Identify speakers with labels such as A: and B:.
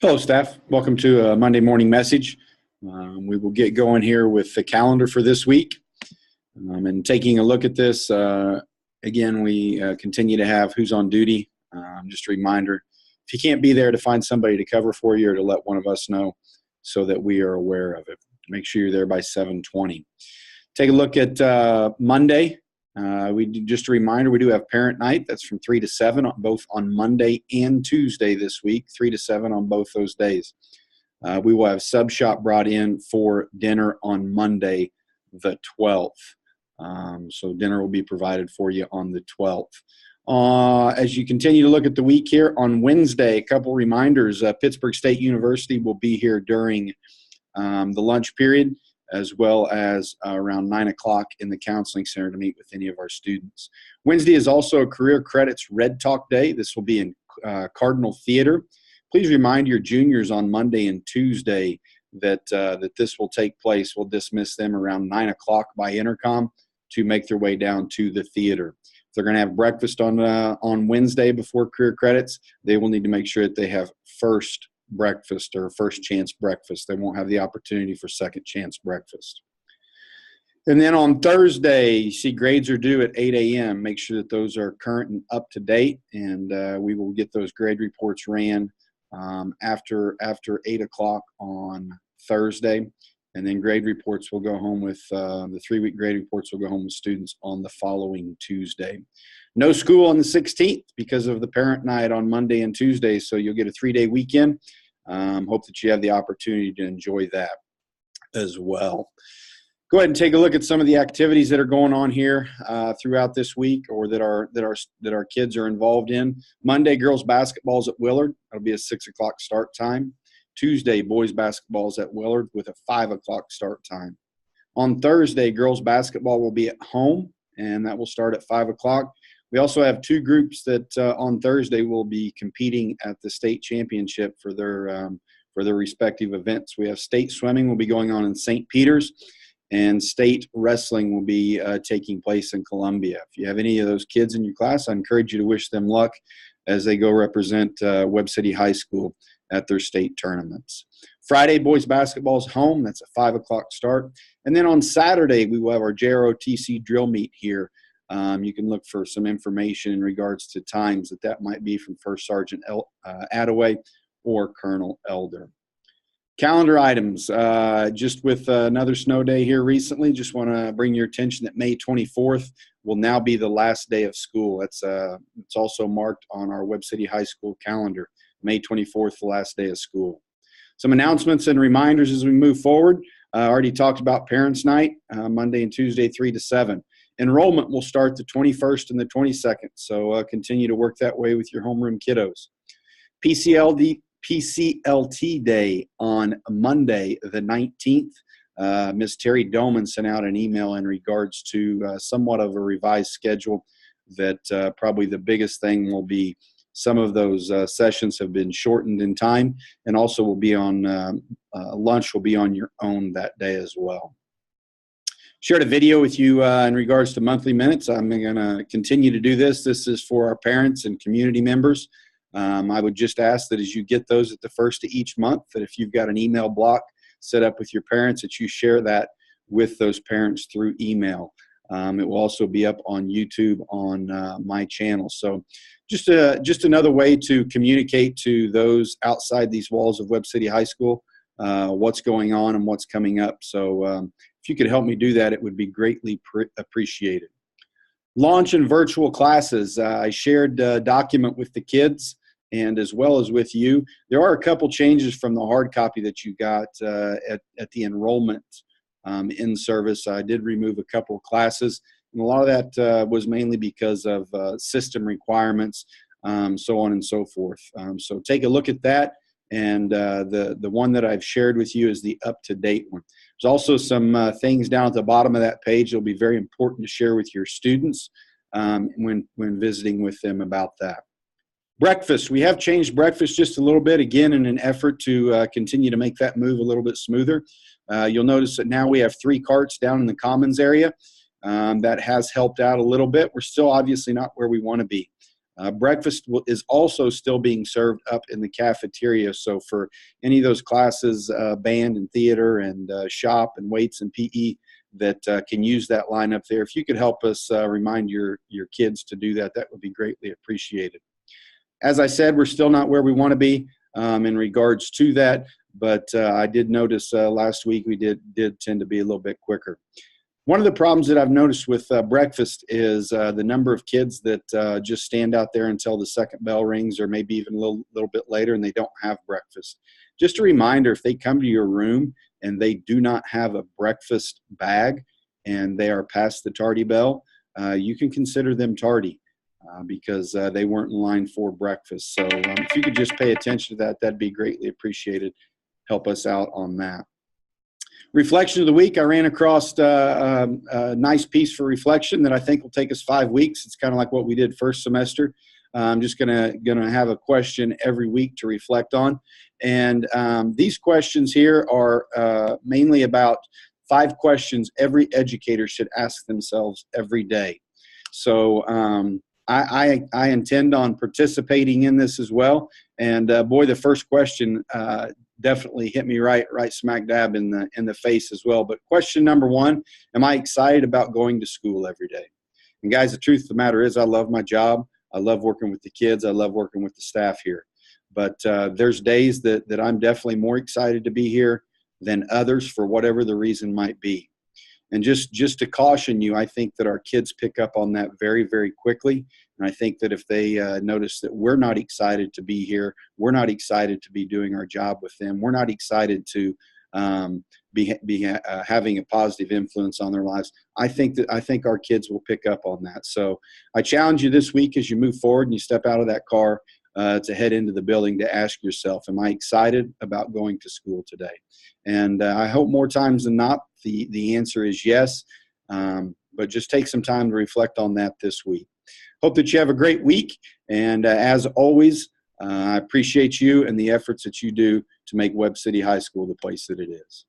A: Hello, staff. Welcome to a Monday morning message. We will get going here with the calendar for this week. And taking a look at this, again, we continue to have who's on duty. Just a reminder, if you can't be there, to find somebody to cover for you or to let one of us know so that we are aware of it. Make sure you're there by 7:20. Take a look at Monday. Just a reminder, we do have parent night. That's from 3 to 7, both on Monday and Tuesday this week, 3 to 7 on both those days. We will have Sub Shop brought in for dinner on Monday, the 12th. So dinner will be provided for you on the 12th. As you continue to look at the week here, on Wednesday, a couple reminders. Pittsburg State University will be here during the lunch period, as well as around 9 o'clock in the counseling center to meet with any of our students. Wednesday is also a Career Credits Red Talk Day. This will be in Cardinal Theater. Please remind your juniors on Monday and Tuesday that this will take place. We'll dismiss them around 9 o'clock by intercom to make their way down to the theater. If they're going to have breakfast on Wednesday before Career Credits, they will need to make sure that they have first breakfast or first chance breakfast. They won't have the opportunity for second chance breakfast. And then on Thursday, you see grades are due at 8 a.m. Make sure that those are current and up to date, and we will get those grade reports ran after 8 o'clock on Thursday. And then grade reports will go home with the 3-week grade reports will go home with students on the following Tuesday. No school on the 16th because of the parent night on Monday and Tuesday, so you'll get a 3-day weekend. Hope that you have the opportunity to enjoy that as well. Go ahead and take a look at some of the activities that are going on here throughout this week, or that our kids are involved in. Monday, girls basketball is at Willard. That'll be a 6 o'clock start time. Tuesday, boys basketball is at Willard with a 5 o'clock start time. On Thursday, girls basketball will be at home, and that will start at 5 o'clock. We also have 2 groups that on Thursday will be competing at the state championship for their respective events. We have state swimming will be going on in St. Peters, and state wrestling will be taking place in Columbia. If you have any of those kids in your class, I encourage you to wish them luck as they go represent Webb City High School at their state tournaments. Friday, boys basketball is home. That's a 5 o'clock start. And then on Saturday, we will have our JROTC drill meet here. You can look for some information in regards to times that might be from First Sergeant Attaway or Colonel Elder. Calendar items, just with another snow day here recently, just want to bring your attention that May 24th will now be the last day of school. It's also marked on our Webb City High School calendar. May 24th, the last day of school. Some announcements and reminders as we move forward. I already talked about Parents' Night, Monday and Tuesday, 3 to 7. Enrollment will start the 21st and the 22nd, so continue to work that way with your homeroom kiddos. PCLT Day on Monday, the 19th. Ms. Terry Doman sent out an email in regards to somewhat of a revised schedule that probably the biggest thing will be some of those sessions have been shortened in time, and also will be on lunch will be on your own that day as well. Shared a video with you in regards to monthly minutes. I'm going to continue to do this. This is for our parents and community members. I would just ask that as you get those at the first of each month, that if you've got an email block set up with your parents, that you share that with those parents through email. It will also be up on YouTube on my channel. So just another way to communicate to those outside these walls of Webb City High School what's going on and what's coming up. So if you could help me do that, it would be greatly appreciated. Launch and virtual classes. I shared a document with the kids and as well as with you. There are a couple changes from the hard copy that you got at the enrollment in service. I did remove a couple of classes, and a lot of that was mainly because of system requirements, so on and so forth. So take a look at that, and the one that I've shared with you is the up-to-date one. There's also some things down at the bottom of that page that will be very important to share with your students when visiting with them about that. Breakfast. We have changed breakfast just a little bit, again, in an effort to continue to make that move a little bit smoother. You'll notice that now we have 3 carts down in the commons area. That has helped out a little bit. We're still obviously not where we want to be. Breakfast is also still being served up in the cafeteria. So for any of those classes, band and theater and shop and weights and PE, that can use that line up there, if you could help us remind your kids to do that, that would be greatly appreciated. As I said, we're still not where we want to be in regards to that, but I did notice last week we did tend to be a little bit quicker. One of the problems that I've noticed with breakfast is the number of kids that just stand out there until the second bell rings, or maybe even a little bit later, and they don't have breakfast. Just a reminder, if they come to your room and they do not have a breakfast bag and they are past the tardy bell, you can consider them tardy because they weren't in line for breakfast. So if you could just pay attention to that, that'd be greatly appreciated. Help us out on that. Reflection of the week, I ran across a nice piece for reflection that I think will take us 5 weeks. It's kind of like what we did first semester. I'm just gonna have a question every week to reflect on. And these questions here are mainly about 5 questions every educator should ask themselves every day. So I intend on participating in this as well. And boy, the first question definitely hit me right smack dab in the face as well. But question number 1, am I excited about going to school every day? And guys, the truth of the matter is I love my job. I love working with the kids. I love working with the staff here. But there's days that I'm definitely more excited to be here than others for whatever the reason might be. And just to caution you, I think that our kids pick up on that very, very quickly. And I think that if they notice that we're not excited to be here, we're not excited to be doing our job with them, we're not excited to be having a positive influence on their lives, I think our kids will pick up on that. So I challenge you this week as you move forward and you step out of that car to head into the building to ask yourself, am I excited about going to school today? And I hope more times than not, the answer is yes. But just take some time to reflect on that this week. Hope that you have a great week. And as always, I appreciate you and the efforts that you do to make Webb City High School the place that it is.